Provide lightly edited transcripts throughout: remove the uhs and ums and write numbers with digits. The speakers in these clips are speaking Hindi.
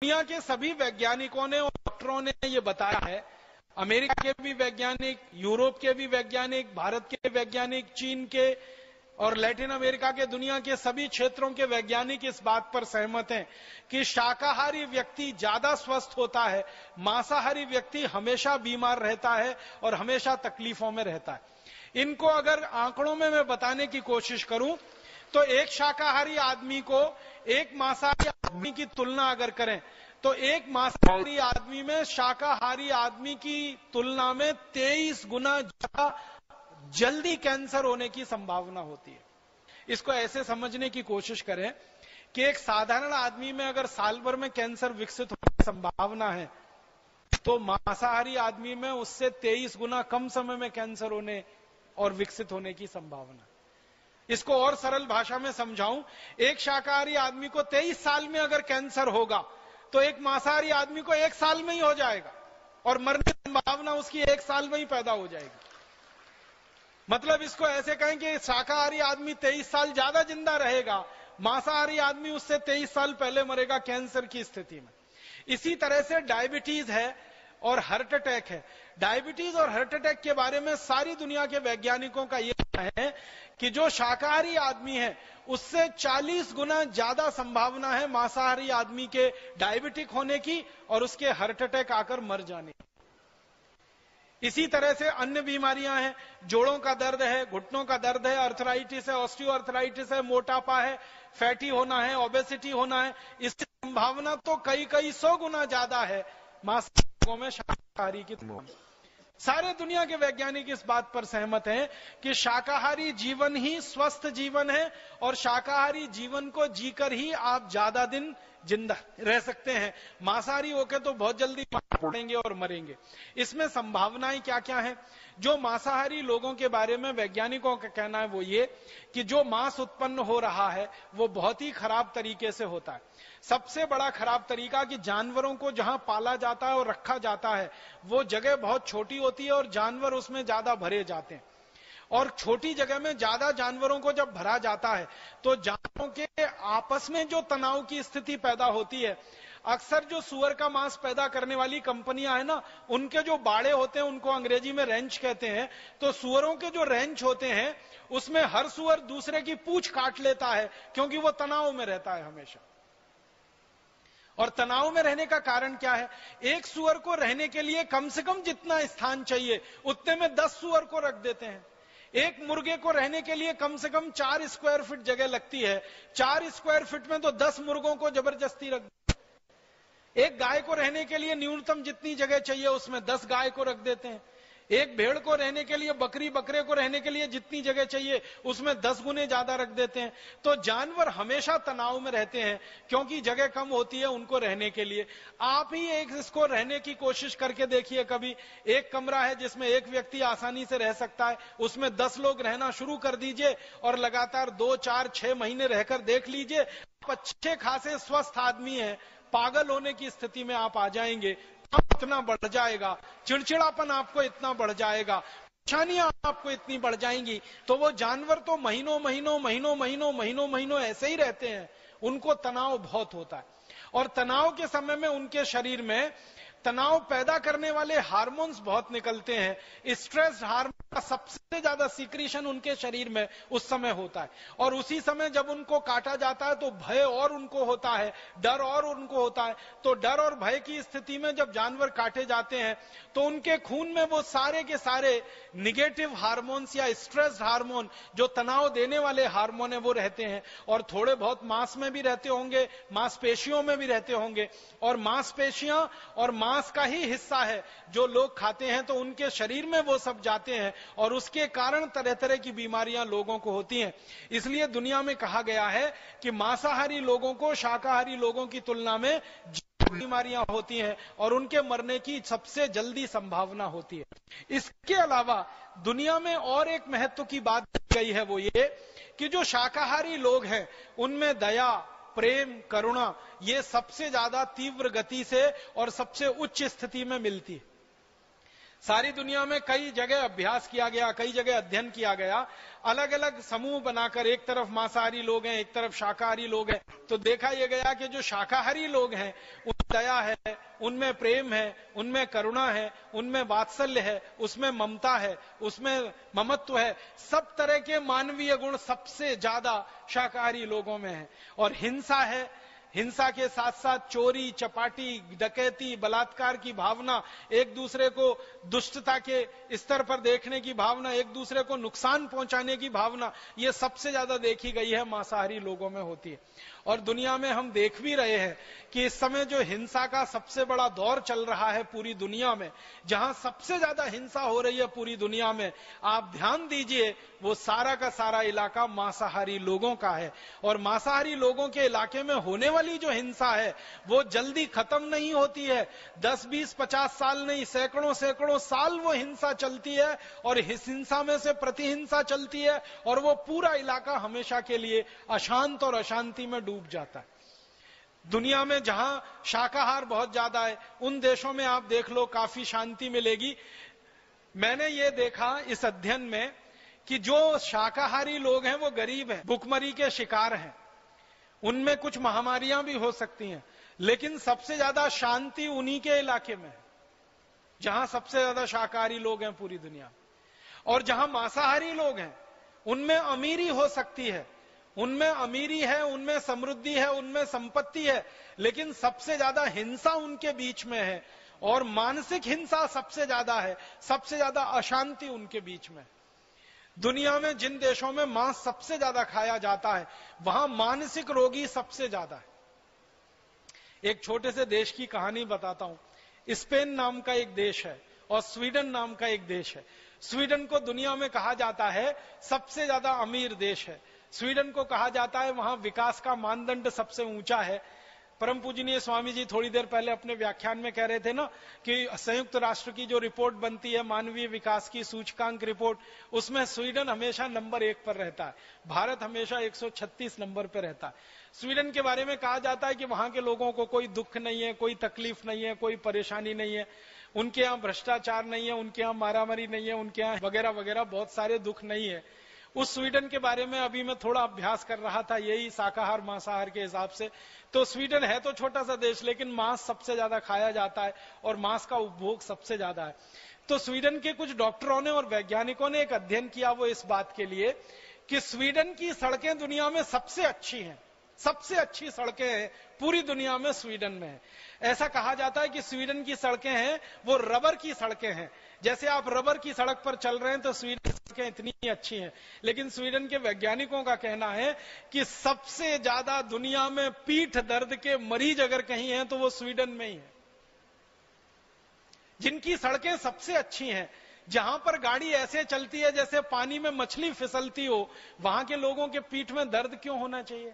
दुनिया के सभी वैज्ञानिकों ने और डॉक्टरों ने ये बताया है, अमेरिका के भी वैज्ञानिक, यूरोप के भी वैज्ञानिक, भारत के वैज्ञानिक, चीन के और लैटिन अमेरिका के, दुनिया के सभी क्षेत्रों के वैज्ञानिक इस बात पर सहमत हैं कि शाकाहारी व्यक्ति ज्यादा स्वस्थ होता है, मांसाहारी व्यक्ति हमेशा बीमार रहता है और हमेशा तकलीफों में रहता है। इनको अगर आंकड़ों में मैं बताने की कोशिश करूं तो एक शाकाहारी आदमी को एक मांसाहारी आदमी की तुलना अगर करें तो एक मांसाहारी आदमी में शाकाहारी आदमी की तुलना में 23 गुना ज्यादा जल्दी कैंसर होने की संभावना होती है। इसको ऐसे समझने की कोशिश करें कि एक साधारण आदमी में अगर साल भर में कैंसर विकसित होने की संभावना है तो मांसाहारी आदमी में उससे 23 गुना कम समय में कैंसर होने और विकसित होने की संभावना। इसको और सरल भाषा में समझाऊं, एक शाकाहारी आदमी को 23 साल में अगर कैंसर होगा तो एक मांसाहारी आदमी को 1 साल में ही हो जाएगा और मरने की संभावना उसकी 1 साल में ही पैदा हो जाएगी। मतलब इसको ऐसे कहें कि शाकाहारी आदमी 23 साल ज्यादा जिंदा रहेगा, मांसाहारी आदमी उससे 23 साल पहले मरेगा कैंसर की स्थिति में। इसी तरह से डायबिटीज है और हार्ट अटैक है। डायबिटीज और हार्ट अटैक के बारे में सारी दुनिया के वैज्ञानिकों का यह कहना है कि जो शाकाहारी आदमी है उससे 40 गुना ज्यादा संभावना है मांसाहारी आदमी के डायबिटिक होने की और उसके हार्ट अटैक आकर मर जाने की। इसी तरह से अन्य बीमारियां हैं, जोड़ों का दर्द है, घुटनों का दर्द है, अर्थराइटिस है, ऑस्टियोआर्थराइटिस है, मोटापा है, फैटी होना है, ओबेसिटी होना है। इसकी संभावना तो कई 100 गुना ज्यादा है मांसाहारी में शाकाहारी की। सारे दुनिया के वैज्ञानिक इस बात पर सहमत हैं कि शाकाहारी जीवन ही स्वस्थ जीवन है और शाकाहारी जीवन को जीकर ही आप ज्यादा दिन जिंदा रह सकते हैं। मांसाहारी होकर तो बहुत जल्दी पड़ेंगे और मरेंगे। इसमें संभावनाएं क्या क्या हैं? जो मांसाहारी लोगों के बारे में वैज्ञानिकों का कहना है वो ये कि जो मांस उत्पन्न हो रहा है वो बहुत ही खराब तरीके से होता है। सबसे बड़ा खराब तरीका कि जानवरों को जहां पाला जाता है और रखा जाता है वो जगह बहुत छोटी होती है और जानवर उसमें ज्यादा भरे जाते हैं। और छोटी जगह में ज्यादा जानवरों को जब भरा जाता है तो जानवरों के आपस में जो तनाव की स्थिति पैदा होती है, अक्सर जो सुअर का मांस पैदा करने वाली कंपनियां है ना, उनके जो बाड़े होते हैं उनको अंग्रेजी में रेंच कहते हैं। तो सुअरों के जो रेंच होते हैं उसमें हर सुअर दूसरे की पूंछ काट लेता है क्योंकि वो तनाव में रहता है हमेशा। और तनाव में रहने का कारण क्या है? एक सुअर को रहने के लिए कम से कम जितना स्थान चाहिए उतने में 10 सुअर को रख देते हैं। एक मुर्गे को रहने के लिए कम से कम 4 स्क्वायर फीट जगह लगती है। 4 स्क्वायर फीट में तो 10 मुर्गों को जबरदस्ती रख देते हैं। एक गाय को रहने के लिए न्यूनतम जितनी जगह चाहिए उसमें 10 गाय को रख देते हैं। एक भेड़ को रहने के लिए, बकरे को रहने के लिए जितनी जगह चाहिए उसमें 10 गुने ज्यादा रख देते हैं। तो जानवर हमेशा तनाव में रहते हैं क्योंकि जगह कम होती है उनको रहने के लिए। आप ही एक इसको रहने की कोशिश करके देखिए कभी। एक कमरा है जिसमें एक व्यक्ति आसानी से रह सकता है, उसमें 10 लोग रहना शुरू कर दीजिए और लगातार 2, 4, 6 महीने रहकर देख लीजिए। आप अच्छे खासे स्वस्थ आदमी है, पागल होने की स्थिति में आप आ जाएंगे। इतना बढ़ जाएगा, चिड़चिड़ापन आपको इतना बढ़ जाएगा, परेशानियां आपको इतनी बढ़ जाएंगी। तो वो जानवर तो महीनों ऐसे ही रहते हैं। उनको तनाव बहुत होता है और तनाव के समय में उनके शरीर में तनाव पैदा करने वाले हार्मोन्स बहुत निकलते हैं। स्ट्रेस हार्मोन का सबसे ज्यादा सीक्रेशन उनके शरीर में उस समय होता है और उसी समय जब उनको काटा जाता है तो भय और उनको होता है, डर और उनको होता है। तो डर और भय की स्थिति में जब जानवर काटे जाते हैं तो उनके खून में वो सारे के सारे निगेटिव हार्मोन्स या स्ट्रेस हार्मोन, जो तनाव देने वाले हार्मोन है, वो रहते हैं और थोड़े बहुत मांस में भी रहते होंगे, मांसपेशियों में भी रहते होंगे। और मांसपेशियां और मांस का ही हिस्सा है जो लोग खाते हैं, तो उनके शरीर में वो सब जाते हैं और उसके कारण तरह तरह की बीमारियां लोगों को होती हैं। इसलिए दुनिया में कहा गया है कि मांसाहारी लोगों को शाकाहारी लोगों की तुलना में बीमारियां होती हैं और उनके मरने की सबसे जल्दी संभावना होती है। इसके अलावा दुनिया में और एक महत्व की बात गई है, वो ये कि जो शाकाहारी लोग हैं उनमें दया, प्रेम, करुणा ये सबसे ज्यादा तीव्र गति से और सबसे उच्च स्थिति में मिलती है। सारी दुनिया में कई जगह अभ्यास किया गया, कई जगह अध्ययन किया गया, अलग अलग समूह बनाकर एक तरफ मांसाहारी लोग हैं, एक तरफ शाकाहारी लोग हैं, तो देखा यह गया कि जो शाकाहारी लोग हैं उनमें दया है, उनमें प्रेम है, उनमें करुणा है, उनमें वात्सल्य है, उसमें ममता है, उसमें ममत्व है, सब तरह के मानवीय गुण सबसे ज्यादा शाकाहारी लोगों में है। और हिंसा है, हिंसा के साथ साथ चोरी, चपाटी, डकैती, बलात्कार की भावना, एक दूसरे को दुष्टता के स्तर पर देखने की भावना, एक दूसरे को नुकसान पहुंचाने की भावना, ये सबसे ज्यादा देखी गई है मांसाहारी लोगों में होती है। और दुनिया में हम देख भी रहे हैं कि इस समय जो हिंसा का सबसे बड़ा दौर चल रहा है पूरी दुनिया में, जहां सबसे ज्यादा हिंसा हो रही है पूरी दुनिया में, आप ध्यान दीजिए वो सारा का सारा इलाका मांसाहारी लोगों का है। और मांसाहारी लोगों के इलाके में होने वाली जो हिंसा है वो जल्दी खत्म नहीं होती है, 10, 20, 50 साल नहीं, सैकड़ों सैकड़ों साल वो हिंसा चलती है, और इस हिंसा में से प्रतिहिंसा चलती है, और वो पूरा इलाका हमेशा के लिए अशांत और अशांति में डूब जाता है। दुनिया में जहां शाकाहार बहुत ज्यादा है उन देशों में आप देख लो काफी शांति मिलेगी। मैंने ये देखा इस अध्ययन में कि जो शाकाहारी लोग हैं वो गरीब हैं, भूखमरी के शिकार हैं, उनमें कुछ महामारियां भी हो सकती हैं, लेकिन सबसे ज्यादा शांति उन्हीं के इलाके में है जहां सबसे ज्यादा शाकाहारी लोग हैं पूरी दुनिया में। और जहां मांसाहारी लोग हैं उनमें अमीरी हो सकती है, उनमें अमीरी है, उनमें समृद्धि है, उनमें संपत्ति है, लेकिन सबसे ज्यादा हिंसा उनके बीच में है, और मानसिक हिंसा सबसे ज्यादा है, सबसे ज्यादा अशांति उनके बीच में। दुनिया में जिन देशों में मांस सबसे ज्यादा खाया जाता है वहां मानसिक रोगी सबसे ज्यादा है। एक छोटे से देश की कहानी बताता हूं। स्पेन नाम का एक देश है और स्वीडन नाम का एक देश है। स्वीडन को दुनिया में कहा जाता है सबसे ज्यादा अमीर देश है। स्वीडन को कहा जाता है वहां विकास का मानदंड सबसे ऊंचा है। परम पूजनीय स्वामी जी थोड़ी देर पहले अपने व्याख्यान में कह रहे थे ना कि संयुक्त राष्ट्र की जो रिपोर्ट बनती है मानवीय विकास की सूचकांक रिपोर्ट, उसमें स्वीडन हमेशा नंबर 1 पर रहता है, भारत हमेशा 136 नंबर पर रहता है। स्वीडन के बारे में कहा जाता है कि वहां के लोगों को कोई दुख नहीं है, कोई तकलीफ नहीं है, कोई परेशानी नहीं है, उनके यहाँ भ्रष्टाचार नहीं है, उनके यहाँ मारामारी नहीं है, उनके यहाँ वगैरह वगैरह बहुत सारे दुख नहीं है। उस स्वीडन के बारे में अभी मैं थोड़ा अभ्यास कर रहा था, यही शाकाहार मांसाहार के हिसाब से। तो स्वीडन है तो छोटा सा देश, लेकिन मांस सबसे ज्यादा खाया जाता है और मांस का उपभोग सबसे ज्यादा है। तो स्वीडन के कुछ डॉक्टरों ने और वैज्ञानिकों ने एक अध्ययन किया वो इस बात के लिए कि स्वीडन की सड़कें दुनिया में सबसे अच्छी हैं, सबसे अच्छी सड़कें हैं पूरी दुनिया में स्वीडन में है। ऐसा कहा जाता है कि स्वीडन की सड़कें हैं वो रबर की सड़कें हैं। जैसे आप रबर की सड़क पर चल रहे हैं तो स्वीडन की सड़कें इतनी अच्छी हैं, लेकिन स्वीडन के वैज्ञानिकों का कहना है कि सबसे ज्यादा दुनिया में पीठ दर्द के मरीज अगर कहीं हैं तो वो स्वीडन में ही है। जिनकी सड़कें सबसे अच्छी हैं, जहां पर गाड़ी ऐसे चलती है जैसे पानी में मछली फिसलती हो, वहां के लोगों के पीठ में दर्द क्यों होना चाहिए?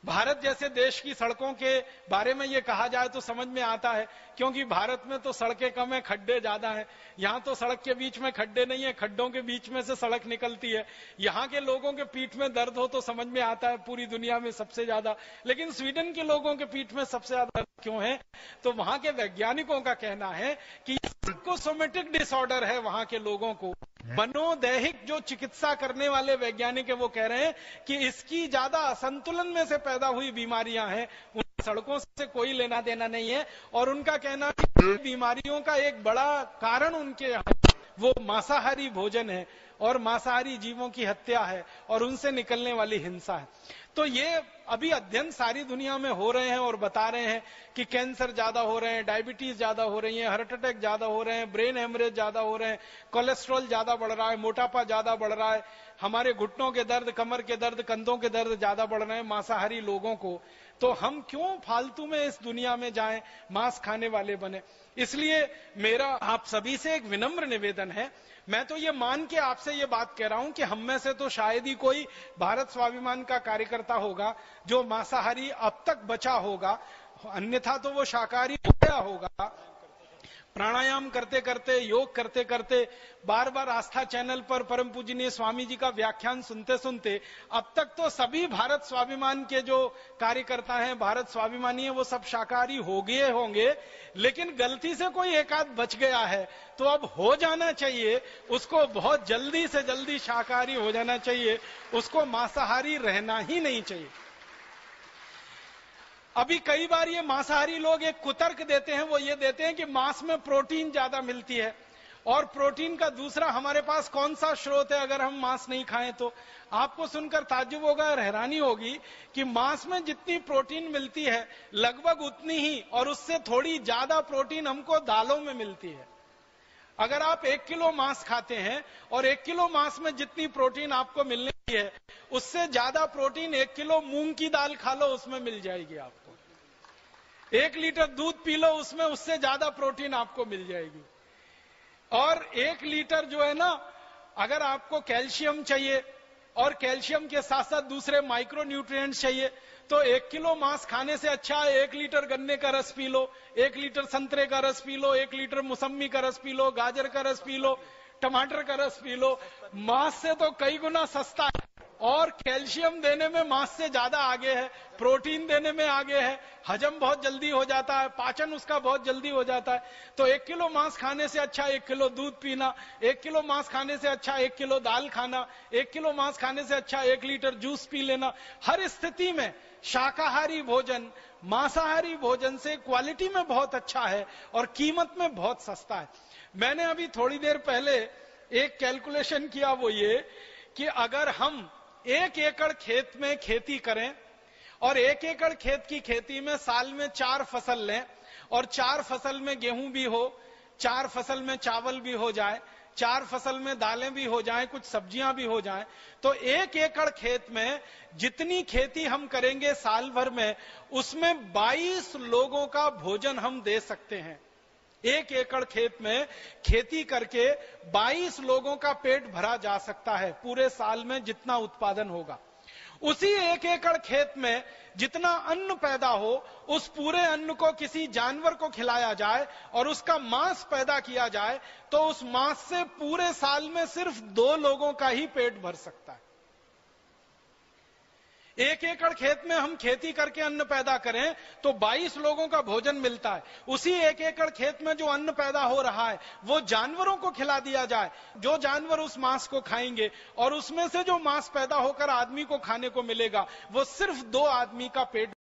भारत जैसे देश की सड़कों के बारे में ये कहा जाए तो समझ में आता है, क्योंकि भारत में तो सड़कें कम है, खड्डे ज्यादा हैं। यहां तो सड़क के बीच में खड्डे नहीं है, खड्डों के बीच में से सड़क निकलती है। यहां के लोगों के पीठ में दर्द हो तो समझ में आता है पूरी दुनिया में सबसे ज्यादा, लेकिन स्वीडन के लोगों के पीठ में सबसे ज्यादा दर्द क्यों है? तो वहां के वैज्ञानिकों का कहना है कि साइकोसोमेटिक डिसऑर्डर है वहां के लोगों को। मनोदैहिक जो चिकित्सा करने वाले वैज्ञानिक है वो कह रहे हैं कि इसकी ज्यादा असंतुलन में से पैदा हुई बीमारियां हैं, उन सड़कों से कोई लेना देना नहीं है। और उनका कहना है कि बीमारियों का एक बड़ा कारण उनके यहाँ वो मांसाहारी भोजन है और मांसाहारी जीवों की हत्या है और उनसे निकलने वाली हिंसा है। तो ये अभी अध्ययन सारी दुनिया में हो रहे हैं और बता रहे हैं कि कैंसर ज्यादा हो रहे हैं, डायबिटीज ज्यादा हो रही है, हार्ट अटैक ज्यादा हो रहे हैं, ब्रेन हेमरेज ज्यादा हो रहे हैं, कोलेस्ट्रॉल ज्यादा बढ़ रहा है, मोटापा ज्यादा बढ़ रहा है, हमारे घुटनों के दर्द, कमर के दर्द, कंधों के दर्द ज्यादा बढ़ रहे हैं मांसाहारी लोगों को। तो हम क्यों फालतू में इस दुनिया में जाएं, मांस खाने वाले बने? इसलिए मेरा आप सभी से एक विनम्र निवेदन है, मैं तो ये मान के आपसे ये बात कह रहा हूं कि हम में से तो शायद ही कोई भारत स्वाभिमान का कार्यकर्ता होगा जो मांसाहारी अब तक बचा होगा, अन्यथा तो वो शाकाहारी हो गया होगा। प्राणायाम करते करते, योग करते करते, बार बार आस्था चैनल पर परम पूजनीय स्वामी जी का व्याख्यान सुनते सुनते अब तक तो सभी भारत स्वाभिमान के जो कार्यकर्ता हैं, भारत स्वाभिमानी है, वो सब शाकाहारी हो गए होंगे, लेकिन गलती से कोई एक आध बच गया है तो अब हो जाना चाहिए, उसको बहुत जल्दी से जल्दी शाकाहारी हो जाना चाहिए, उसको मांसाहारी रहना ही नहीं चाहिए। अभी कई बार ये मांसाहारी लोग एक कुतर्क देते हैं, वो ये देते हैं कि मांस में प्रोटीन ज्यादा मिलती है, और प्रोटीन का दूसरा हमारे पास कौन सा स्रोत है अगर हम मांस नहीं खाएं तो। आपको सुनकर ताज्जुब होगा और हैरानी होगी कि मांस में जितनी प्रोटीन मिलती है लगभग उतनी ही और उससे थोड़ी ज्यादा प्रोटीन हमको दालों में मिलती है। अगर आप 1 किलो मांस खाते हैं और 1 किलो मांस में जितनी प्रोटीन आपको मिलनी है उससे ज्यादा प्रोटीन 1 किलो मूंग की दाल खा लो, उसमें मिल जाएगी आपको। 1 लीटर दूध पी लो, उसमें उससे ज्यादा प्रोटीन आपको मिल जाएगी। और 1 लीटर जो है ना, अगर आपको कैल्शियम चाहिए और कैल्शियम के साथ साथ दूसरे माइक्रो न्यूट्रिएंट्स चाहिए तो 1 किलो मांस खाने से अच्छा है 1 लीटर गन्ने का रस पी लो, 1 लीटर संतरे का रस पी लो, 1 लीटर मौसम्मी का रस पी लो, गाजर का रस पी लो, टमाटर का रस पी लो। मांस से तो कई गुना सस्ता है और कैल्शियम देने में मांस से ज्यादा आगे है, प्रोटीन देने में आगे है, हजम बहुत जल्दी हो जाता है, पाचन उसका बहुत जल्दी हो जाता है। तो 1 किलो मांस खाने से अच्छा 1 किलो दूध पीना, 1 किलो मांस खाने से अच्छा 1 किलो दाल खाना, 1 किलो मांस खाने से अच्छा 1 लीटर जूस पी लेना। हर स्थिति में शाकाहारी भोजन मांसाहारी भोजन से क्वालिटी में बहुत अच्छा है और कीमत में बहुत सस्ता है। मैंने अभी थोड़ी देर पहले एक कैलकुलेशन किया, वो ये कि अगर हम 1 एकड़ खेत में खेती करें और 1 एकड़ खेत की खेती में साल में 4 फसल लें और 4 फसल में गेहूं भी हो, 4 फसल में चावल भी हो जाए, 4 फसल में दालें भी हो जाएं, कुछ सब्जियां भी हो जाएं, तो 1 एकड़ खेत में जितनी खेती हम करेंगे साल भर में उसमें 22 लोगों का भोजन हम दे सकते हैं। 1 एकड़ खेत में खेती करके 22 लोगों का पेट भरा जा सकता है पूरे साल में जितना उत्पादन होगा। उसी 1 एकड़ खेत में जितना अन्न पैदा हो उस पूरे अन्न को किसी जानवर को खिलाया जाए और उसका मांस पैदा किया जाए तो उस मांस से पूरे साल में सिर्फ 2 लोगों का ही पेट भर सकता है। 1 एकड़ खेत में हम खेती करके अन्न पैदा करें तो 22 लोगों का भोजन मिलता है। उसी 1 एकड़ खेत में जो अन्न पैदा हो रहा है वो जानवरों को खिला दिया जाए, जो जानवर उस मांस को खाएंगे और उसमें से जो मांस पैदा होकर आदमी को खाने को मिलेगा वो सिर्फ 2 आदमी का पेट